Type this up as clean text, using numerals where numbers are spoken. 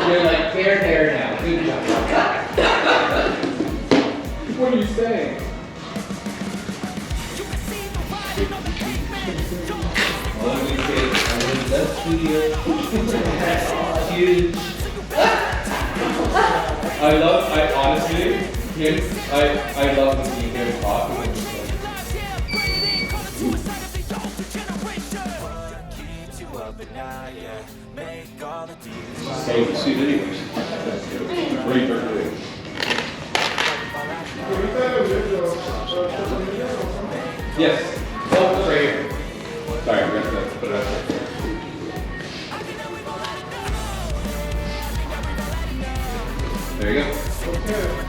You're like fair now. Good job. What are you saying? Well, let me say, that's studio. Huge. I honestly, I love to see him talk. So sweet anyways. Great birthday. Yes. Oh, it's right here. Sorry, I'm going to put it up there. There you go. Okay.